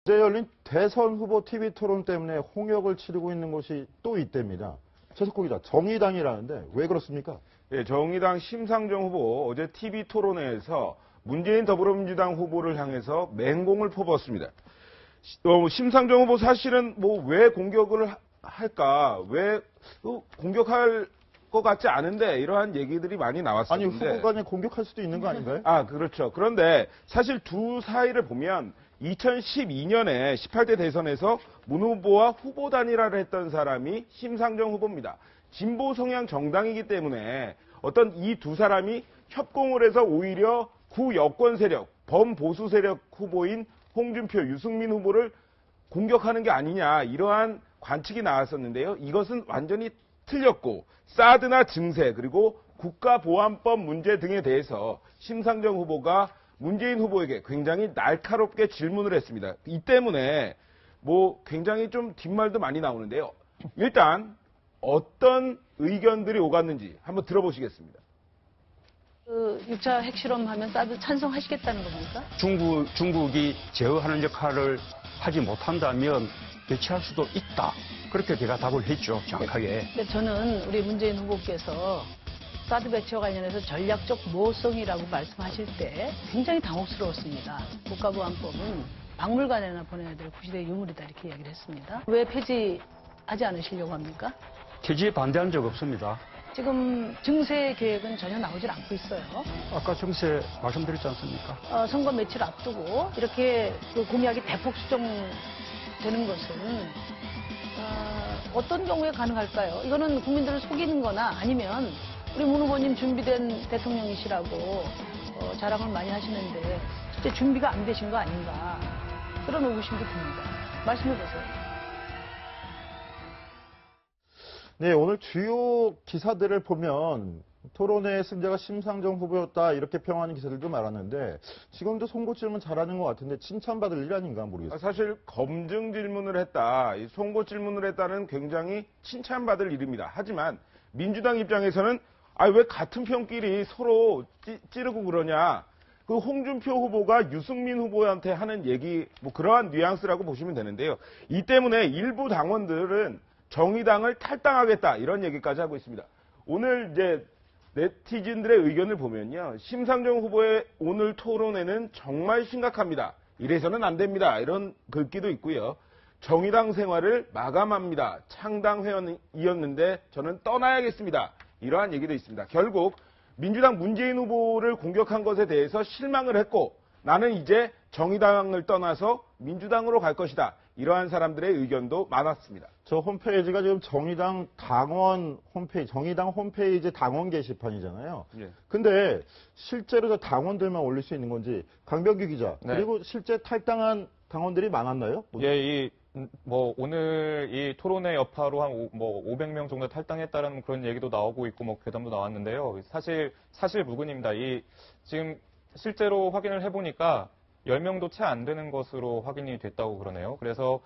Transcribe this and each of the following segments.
어제 열린 대선 후보 TV 토론 때문에 홍역을 치르고 있는 곳이 또 있답니다. 최석호 기자, 정의당이라는데 왜 그렇습니까? 예, 정의당 심상정 후보 어제 TV 토론회에서 문재인 더불어민주당 후보를 향해서 맹공을 퍼부었습니다. 심상정 후보 사실은 왜 공격을 할까? 왜 공격할 것 같지 않은데 이러한 얘기들이 많이 나왔었는데. 아니, 후보 간에 공격할 수도 있는 거 아닌가요? 아, 그렇죠. 그런데 사실 두 사이를 보면 2012년에 18대 대선에서 문 후보와 후보 단일화를 했던 사람이 심상정 후보입니다. 진보 성향 정당이기 때문에 어떤 이 두 사람이 협공을 해서 오히려 구여권 세력, 범보수 세력 후보인 홍준표, 유승민 후보를 공격하는 게 아니냐 이러한 관측이 나왔었는데요. 이것은 완전히 틀렸고 사드나 증세 그리고 국가보안법 문제 등에 대해서 심상정 후보가 문재인 후보에게 굉장히 날카롭게 질문을 했습니다. 이 때문에 굉장히 좀 뒷말도 많이 나오는데요. 일단 어떤 의견들이 오갔는지 한번 들어보시겠습니다. 6차 핵실험하면 사드 찬성하시겠다는 겁니까? 중국이 제어하는 역할을 하지 못한다면 배치할 수도 있다. 그렇게 제가 답을 했죠, 정확하게. 근데 저는 우리 문재인 후보께서 사드 배치와 관련해서 전략적 모성이라고 말씀하실 때 굉장히 당혹스러웠습니다. 국가보안법은 박물관에나 보내야 될 구시대의 유물이다 이렇게 이야기를 했습니다. 왜 폐지하지 않으시려고 합니까? 폐지에 반대한 적 없습니다. 지금 증세 계획은 전혀 나오질 않고 있어요. 아까 정세 말씀드렸지 않습니까? 선거 며칠 앞두고 이렇게 그 공약이 대폭 수정되는 것은 어떤 경우에 가능할까요? 이거는 국민들을 속이는 거나 아니면 우리 문 후보님 준비된 대통령이시라고 자랑을 많이 하시는데 실제 준비가 안 되신 거 아닌가 그런 의구심도 듭니다. 말씀해 보세요. 네, 오늘 주요 기사들을 보면 토론회의 승자가 심상정 후보였다 이렇게 평하는 기사들도 많았는데 지금도 송곳 질문 잘하는 것 같은데 칭찬받을 일 아닌가 모르겠어요. 사실 검증 질문을 했다, 송곳 질문을 했다는 굉장히 칭찬받을 일입니다. 하지만 민주당 입장에서는 왜 같은 편끼리 서로 찌르고 그러냐. 그 홍준표 후보가 유승민 후보한테 하는 얘기 그러한 뉘앙스라고 보시면 되는데요. 이 때문에 일부 당원들은 정의당을 탈당하겠다 이런 얘기까지 하고 있습니다. 오늘 이제 네티즌들의 의견을 보면요. 심상정 후보의 오늘 토론회는 정말 심각합니다. 이래서는 안 됩니다. 이런 글귀도 있고요. 정의당 생활을 마감합니다. 창당 회원이었는데 저는 떠나야겠습니다. 이러한 얘기도 있습니다. 결국 민주당 문재인 후보를 공격한 것에 대해서 실망을 했고 나는 이제 정의당을 떠나서 민주당으로 갈 것이다. 이러한 사람들의 의견도 많았습니다. 저 홈페이지가 지금 정의당 당원 홈페이지, 정의당 홈페이지 당원 게시판이잖아요. 예. 근데 실제로 저 당원들만 올릴 수 있는 건지 강병규 기자, 네. 그리고 실제 탈당한 당원들이 많았나요? 예, 오늘 이 토론회 여파로 한 500명 정도 탈당했다는 그런 얘기도 나오고 있고 괴담도 나왔는데요. 사실 무근입니다. 지금 실제로 확인을 해보니까 10명도 채 안 되는 것으로 확인이 됐다고 그러네요. 그래서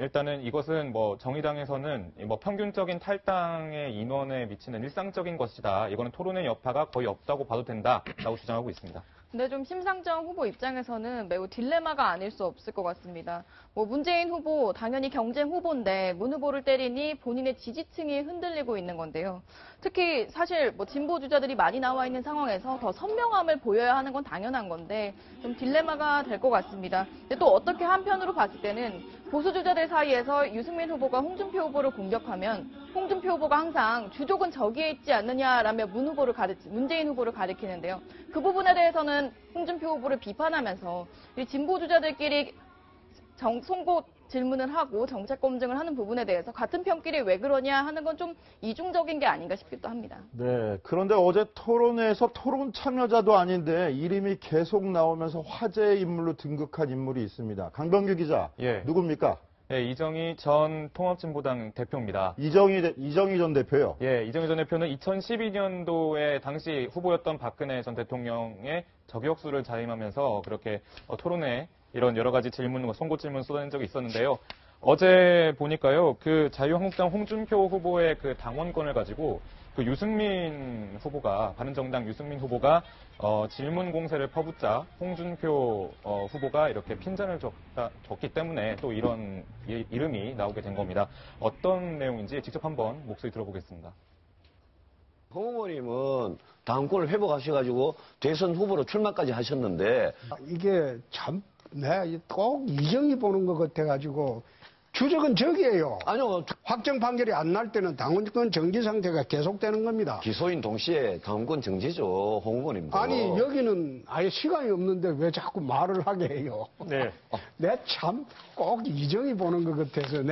일단은 이것은 정의당에서는 평균적인 탈당의 인원에 미치는 일상적인 것이다. 이거는 토론회 여파가 거의 없다고 봐도 된다라고 주장하고 있습니다. 근데 좀 심상정 후보 입장에서는 매우 딜레마가 아닐 수 없을 것 같습니다. 문재인 후보 당연히 경쟁 후보인데 문 후보를 때리니 본인의 지지층이 흔들리고 있는 건데요. 특히 사실 진보 주자들이 많이 나와 있는 상황에서 더 선명함을 보여야 하는 건 당연한 건데 좀 딜레마가 될 것 같습니다. 근데 또 어떻게 한편으로 봤을 때는 보수 주자들 사이에서 유승민 후보가 홍준표 후보를 공격하면 홍준표 후보가 항상 주족은 저기에 있지 않느냐라며 문재인 후보를 가리키는데요. 그 부분에 대해서는 홍준표 후보를 비판하면서 이 진보 주자들끼리 송곳 질문을 하고 정책 검증을 하는 부분에 대해서 같은 편끼리 왜 그러냐 하는 건 좀 이중적인 게 아닌가 싶기도 합니다. 네, 그런데 어제 토론회에서 토론 참여자도 아닌데 이름이 계속 나오면서 화제의 인물로 등극한 인물이 있습니다. 강병규 기자, 예. 누굽니까? 예, 이정희 전 통합진보당 대표입니다. 이정희 전 대표요? 예, 이정희 전 대표는 2012년도에 당시 후보였던 박근혜 전 대통령의 저격수를 자임하면서 그렇게 토론회 이런 여러 가지 질문, 송곳 질문 쏟아낸 적이 있었는데요. 어제 보니까요, 그 자유한국당 홍준표 후보의 그 당원권을 가지고 그 유승민 후보가, 바른정당 유승민 후보가 질문 공세를 퍼붓자 홍준표 후보가 이렇게 핀잔을 줬기 때문에 또 이런 이름이 나오게 된 겁니다. 어떤 내용인지 직접 한번 목소리 들어보겠습니다. 홍 후보님은 당권을 회복하셔가지고 대선 후보로 출마까지 하셨는데 이게 참, 꼭 이정이 보는 것 같아가지고 주적은 적이에요. 아니요 확정 판결이 안 날 때는 당원권 정지 상태가 계속되는 겁니다. 기소인 동시에 당권 정지죠 홍 후보님도. 아니 여기는 아예 시간이 없는데 왜 자꾸 말을 하게 해요. 네. 내 참 꼭 이정이 보는 것 같아서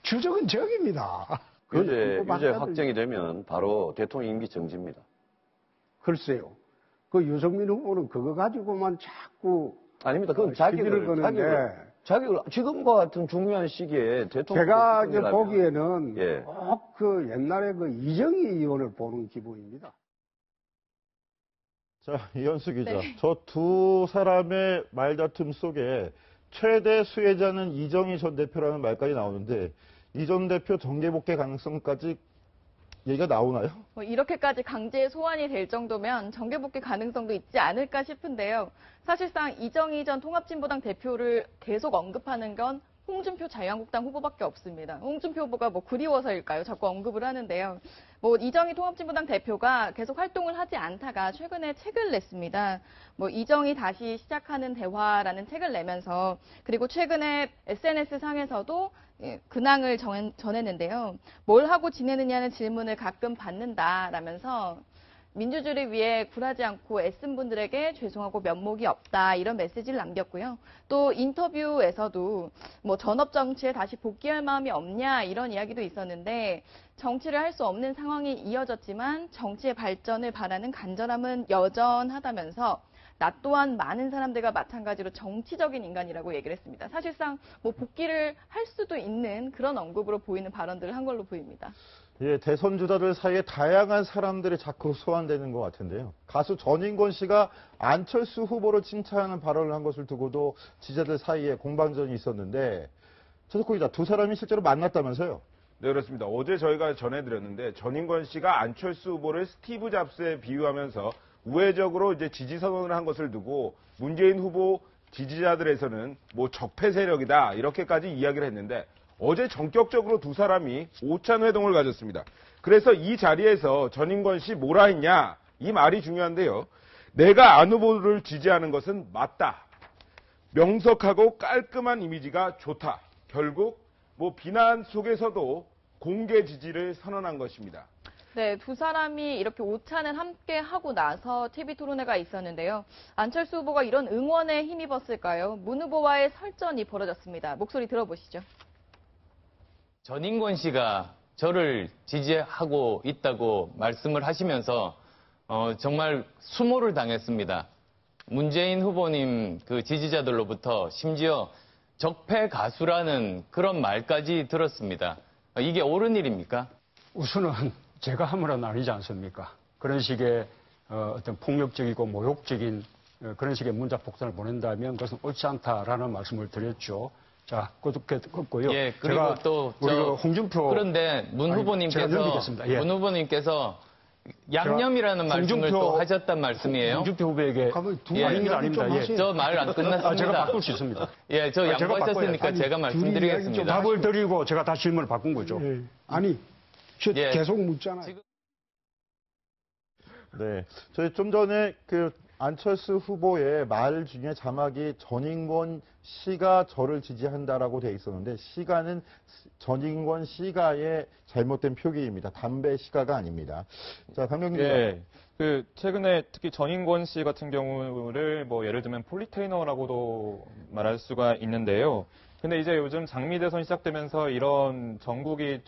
주적은 적입니다. 유죄 그거 확정이 되면 바로 대통령 임기 정지입니다. 글쎄요. 그 유승민 후보는 그거 가지고만 자꾸 아닙니다. 그건 시비를 거는데 자격을 지금과 같은 중요한 시기에 대통령 제가 이제 보기에는 예. 꼭 그 옛날에 그 이정희 의원을 보는 기분입니다. 자, 이현수 기자. 네. 저 두 사람의 말다툼 속에 최대 수혜자는 이정희 전 대표라는 말까지 나오는데 이 전 대표 정계복귀 가능성까지 얘기가 나오나요? 뭐 이렇게까지 강제 소환이 될 정도면 정계복귀 가능성도 있지 않을까 싶은데요. 사실상 이정희 전 통합진보당 대표를 계속 언급하는 건 홍준표 자유한국당 후보밖에 없습니다. 홍준표 후보가 뭐 그리워서일까요? 자꾸 언급을 하는데요. 뭐 이정희 통합진보당 대표가 계속 활동을 하지 않다가 최근에 책을 냈습니다. 뭐 이정희 다시 시작하는 대화라는 책을 내면서 그리고 최근에 SNS 상에서도 근황을 전했는데요. 뭘 하고 지내느냐는 질문을 가끔 받는다라면서 민주주의를 위해 굴하지 않고 애쓴 분들에게 죄송하고 면목이 없다 이런 메시지를 남겼고요. 또 인터뷰에서도 뭐 전업 정치에 다시 복귀할 마음이 없냐 이런 이야기도 있었는데 정치를 할 수 없는 상황이 이어졌지만 정치의 발전을 바라는 간절함은 여전하다면서 나 또한 많은 사람들과 마찬가지로 정치적인 인간이라고 얘기를 했습니다. 사실상 뭐 복귀를 할 수도 있는 그런 언급으로 보이는 발언들을 한 걸로 보입니다. 예, 대선 주자들 사이에 다양한 사람들이 자꾸 소환되는 것 같은데요. 가수 전인권 씨가 안철수 후보를 칭찬하는 발언을 한 것을 두고도 지지자들 사이에 공방전이 있었는데 최석호 기자, 두 사람이 실제로 만났다면서요? 네, 그렇습니다. 어제 저희가 전해드렸는데 전인권 씨가 안철수 후보를 스티브 잡스에 비유하면서 우회적으로 이제 지지 선언을 한 것을 두고 문재인 후보 지지자들에서는 뭐 적폐 세력이다 이렇게까지 이야기를 했는데 어제 전격적으로 두 사람이 오찬 회동을 가졌습니다. 그래서 이 자리에서 전인권 씨 뭐라 했냐 이 말이 중요한데요. 내가 안 후보를 지지하는 것은 맞다. 명석하고 깔끔한 이미지가 좋다. 결국 뭐 비난 속에서도 공개 지지를 선언한 것입니다. 네, 두 사람이 이렇게 오찬을 함께 하고 나서 TV 토론회가 있었는데요. 안철수 후보가 이런 응원에 힘입었을까요? 문 후보와의 설전이 벌어졌습니다. 목소리 들어보시죠. 전인권 씨가 저를 지지하고 있다고 말씀을 하시면서 정말 수모를 당했습니다. 문재인 후보님 그 지지자들로부터 심지어 적폐 가수라는 그런 말까지 들었습니다. 이게 옳은 일입니까? 우선은 제가 함으로는 아니지 않습니까? 그런 식의 어떤 폭력적이고 모욕적인 그런 식의 문자 폭탄을 보낸다면 그것은 옳지 않다라는 말씀을 드렸죠. 자, 그렇고요. 예, 그리고 또 우리 홍준표 그런데 문 후보님께서 양념이라는 말씀을 또 하셨단 말씀이에요. 홍준표 후보에게 아닙니다, 아닙니다. 예. 저 말 안 끝났습니다. 제가 바꿀 수 있습니다. 예, 저 양보하셨으니까 제가 말씀드리겠습니다. 답을 드리고 제가 다시 질문을 바꾼 거죠. 예. 아니, 예. 계속 묻잖아요. 네. 저희 좀 전에 그 안철수 후보의 말 중에 자막이 전인권 씨가 저를 지지한다라고 돼 있었는데 시가는 전인권 씨가의 잘못된 표기입니다. 담배 시가가 아닙니다. 자, 강병기 기자. 예. 그 최근에 특히 전인권 씨 같은 경우를 뭐 예를 들면 폴리테이너라고도 말할 수가 있는데요. 근데 이제 요즘 장미 대선 시작되면서 이런 전국에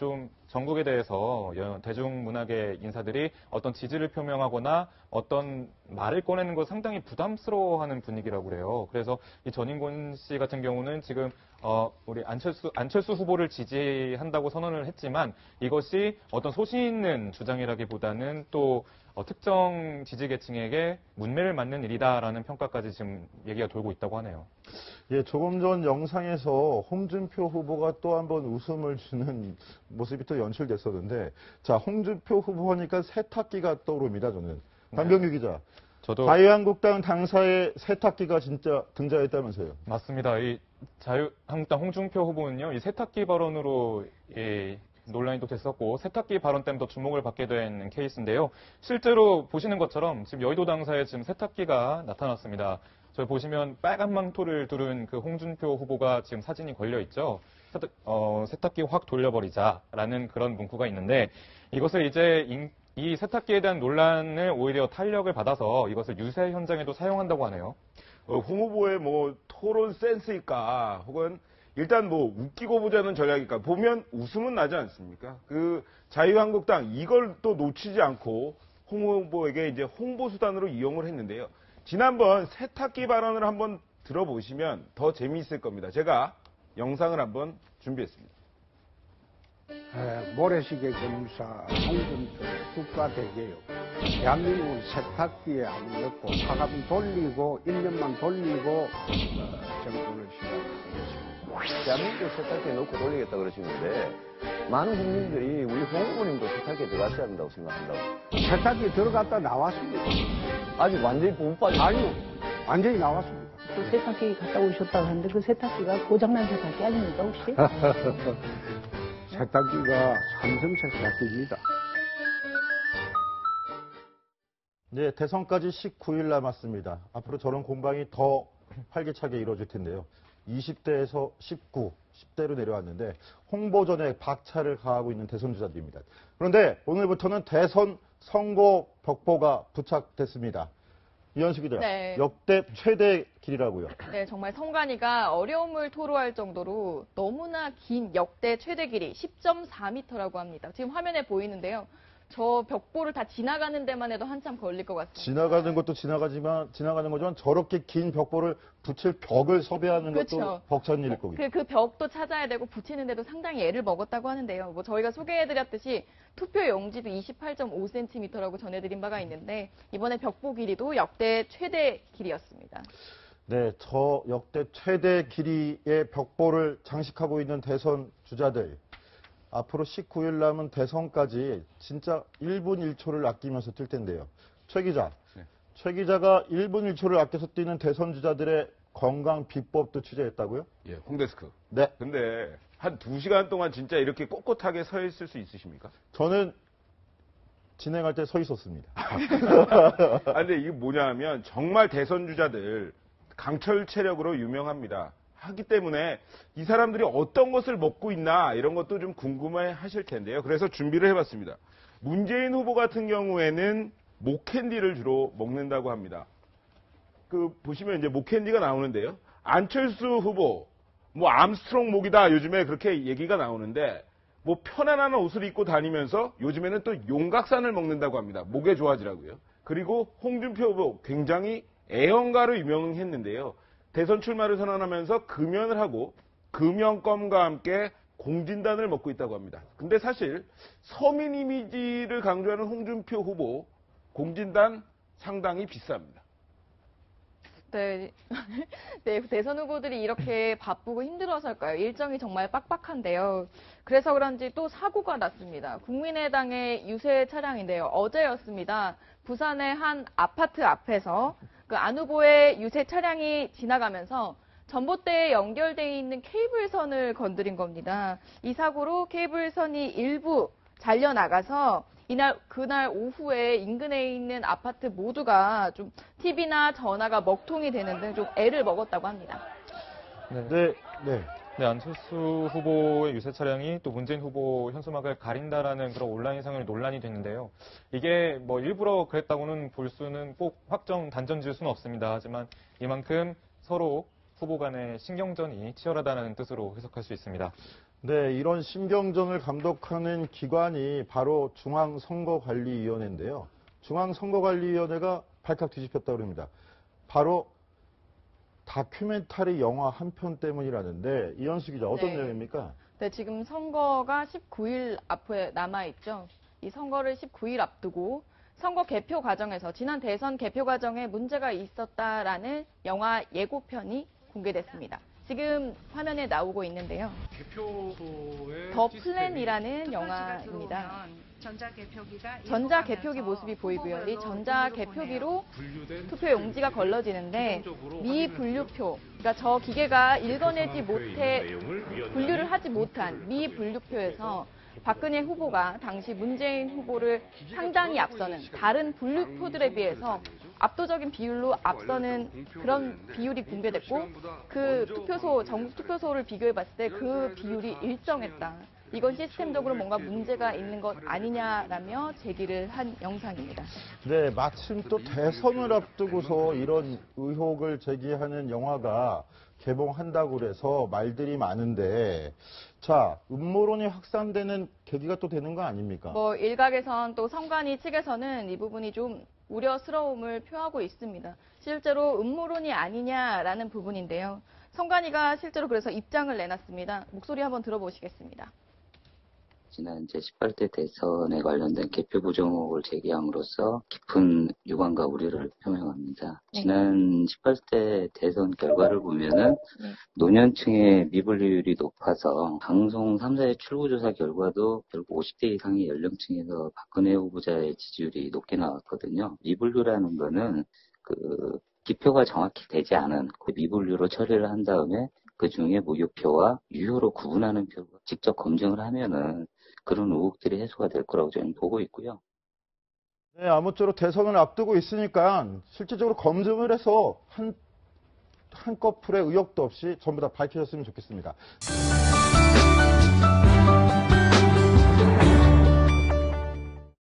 대해서 대중문학의 인사들이 어떤 지지를 표명하거나 어떤 말을 꺼내는 걸 상당히 부담스러워하는 분위기라고 그래요. 그래서 이 전인권 씨 같은 경우는 지금 우리 안철수 후보를 지지한다고 선언을 했지만 이것이 어떤 소신 있는 주장이라기보다는 또 특정 지지 계층에게 문매를 맞는 일이다라는 평가까지 지금 얘기가 돌고 있다고 하네요. 예, 조금 전 영상에서 홍준표 후보가 또 한 번 웃음을 주는 모습이 또 연출됐었는데, 자, 홍준표 후보 하니까 세탁기가 떠오릅니다, 저는. 강병규 기자. 저도 자유한국당 당사의 세탁기가 진짜 등장했다면서요. 맞습니다. 이 자유한국당 홍준표 후보는요, 이 세탁기 발언으로 논란이 또 됐었고, 세탁기 발언 때문에 더 주목을 받게 된 케이스인데요. 실제로 보시는 것처럼 지금 여의도 당사에 지금 세탁기가 나타났습니다. 저희 보시면 빨간 망토를 두른 그 홍준표 후보가 지금 사진이 걸려 있죠. 세탁기 확 돌려버리자라는 그런 문구가 있는데, 이것을 이제 이 세탁기에 대한 논란을 오히려 탄력을 받아서 이것을 유세 현장에도 사용한다고 하네요. 홍 후보의 뭐 토론 센스일까, 혹은 일단 뭐 웃기고 보자는 전략일까, 보면 웃음은 나지 않습니까? 그 자유한국당 이걸 또 놓치지 않고 홍 후보에게 이제 홍보 수단으로 이용을 했는데요. 지난번 세탁기 발언을 한번 들어보시면 더 재미있을 겁니다. 제가 영상을 한번 준비했습니다. 모래시계 검사 홍준표 국가대개혁. 대한민국은 세탁기에 한번 넣고 차갑 돌리고 1년만 돌리고 정권을 시작하겠습니다. 대한민국 세탁기에 넣고 돌리겠다 그러시는데 많은 국민들이 우리 홍 후보님도 세탁기에 들어갔어야 한다고 생각한다고. 세탁기 들어갔다 나왔습니다. 아직 완전히 못 빠져. 아니요, 완전히 나왔습니다. 그 세탁기 갔다 오셨다고 하는데 그 세탁기가 고장난 세탁기 아닙니까 혹시? 세탁기가 삼성 세탁기입니다. 네, 대선까지 19일 남았습니다. 앞으로 저런 공방이 더 활기차게 이루어질 텐데요. 20대에서 19, 10대로 내려왔는데 홍보전에 박차를 가하고 있는 대선 주자들입니다. 그런데 오늘부터는 대선 선거 벽보가 부착됐습니다. 이현수 기자, 네. 역대 최대 길이라고요. 네, 정말 선관위가 어려움을 토로할 정도로 너무나 긴 역대 최대 길이 10.4m라고 합니다. 지금 화면에 보이는데요. 저 벽보를 다 지나가는 데만 해도 한참 걸릴 것 같습니다. 지나가는 것도 지나가는 거지만 저렇게 긴 벽보를 붙일 벽을 섭외하는 것도 그렇죠. 벅찬 일일 거고요. 그 벽도 찾아야 되고 붙이는데도 상당히 애를 먹었다고 하는데요. 뭐 저희가 소개해드렸듯이 투표 용지도 28.5cm라고 전해드린 바가 있는데 이번에 벽보 길이도 역대 최대 길이였습니다. 네, 저 역대 최대 길이의 벽보를 장식하고 있는 대선 주자들. 앞으로 19일 남은 대선까지 진짜 1분 1초를 아끼면서 뛸 텐데요. 최 기자, 네. 최 기자가 1분 1초를 아껴서 뛰는 대선 주자들의 건강 비법도 취재했다고요? 예, 홍데스크. 네. 근데 한 2시간 동안 진짜 이렇게 꼿꼿하게 서 있을 수 있으십니까? 저는 진행할 때 서 있었습니다. 근데 이게 뭐냐면 정말 대선 주자들 강철 체력으로 유명합니다. 하기 때문에 이 사람들이 어떤 것을 먹고 있나 이런 것도 좀 궁금해 하실 텐데요. 그래서 준비를 해봤습니다. 문재인 후보 같은 경우에는 목캔디를 주로 먹는다고 합니다. 보시면 이제 목캔디가 나오는데요. 안철수 후보, 뭐 암스트롱 목이다 요즘에 그렇게 얘기가 나오는데 뭐 편안한 옷을 입고 다니면서 요즘에는 또 용각산을 먹는다고 합니다. 목에 좋아지라고요. 그리고 홍준표 후보 굉장히 애연가로 유명했는데요. 대선 출마를 선언하면서 금연을 하고 금연껌과 함께 공진단을 먹고 있다고 합니다. 근데 사실 서민 이미지를 강조하는 홍준표 후보 공진단 상당히 비쌉니다. 네. 네, 대선 후보들이 이렇게 바쁘고 힘들어서일까요? 일정이 정말 빡빡한데요. 그래서 그런지 또 사고가 났습니다. 국민의당의 유세 차량인데요. 어제였습니다. 부산의 한 아파트 앞에서 그 안 후보의 유세 차량이 지나가면서 전봇대에 연결되어 있는 케이블선을 건드린 겁니다. 이 사고로 케이블선이 일부 잘려나가서 그날 오후에 인근에 있는 아파트 모두가 좀 TV나 전화가 먹통이 되는 등 좀 애를 먹었다고 합니다. 네, 안철수 후보의 유세 차량이 또 문재인 후보 현수막을 가린다라는 그런 온라인상의 논란이 됐는데요. 이게 뭐 일부러 그랬다고는 볼 수는 꼭 확정 단정 지을 수는 없습니다. 하지만 이만큼 서로 후보 간의 신경전이 치열하다는 뜻으로 해석할 수 있습니다. 네, 이런 신경전을 감독하는 기관이 바로 중앙선거관리위원회인데요. 중앙선거관리위원회가 발칵 뒤집혔다고 합니다. 바로 다큐멘터리 영화 한 편 때문이라는데 이현수 기자 어떤 네. 내용입니까? 네, 지금 선거가 19일 앞에 남아있죠. 이 선거를 19일 앞두고 선거 개표 과정에서 지난 대선 개표 과정에 문제가 있었다라는 영화 예고편이 공개됐습니다. 지금 화면에 나오고 있는데요. 더 플랜이라는 영화입니다. 전자 개표기 모습이 보이고요. 이 전자 개표기로 투표 용지가 걸러지는데 미분류표, 그러니까 저 기계가 읽어내지 못해 분류를 하지 못한 미분류표에서 박근혜 후보가 당시 문재인 후보를 상당히 앞서는 다른 분류표들에 비해서 압도적인 비율로 앞서는 그런 비율이 공개됐고 그 투표소, 전국 투표소를 비교해 봤을 때 그 비율이 일정했다. 이건 시스템적으로 뭔가 문제가 있는 것 아니냐라며 제기를 한 영상입니다. 네, 마침 또 대선을 앞두고서 이런 의혹을 제기하는 영화가 개봉한다고 그래서 말들이 많은데, 자, 음모론이 확산되는 계기가 또 되는 거 아닙니까? 뭐 일각에선 또 선관위 측에서는 이 부분이 좀 우려스러움을 표하고 있습니다. 실제로 음모론이 아니냐라는 부분인데요. 선관위가 실제로 그래서 입장을 내놨습니다. 목소리 한번 들어보시겠습니다. 지난 제18대 대선에 관련된 개표 부정 의혹을 제기함으로써 깊은 유감과 우려를 표명합니다. 지난 18대 대선 결과를 보면은 노년층의 미분류율이 높아서 방송 3사의 출구조사 결과도 결국 50대 이상의 연령층에서 박근혜 후보자의 지지율이 높게 나왔거든요. 미분류라는 거는 기표가 정확히 되지 않은 그 미분류로 처리를 한 다음에 그 중에 무효표와 유효로 구분하는 표를 직접 검증을 하면은 그런 의혹들이 해소가 될 거라고 저는 보고 있고요. 네, 아무쪼록 대선을 앞두고 있으니까 실질적으로 검증을 해서 한꺼풀의 의혹도 없이 전부 다 밝혀졌으면 좋겠습니다.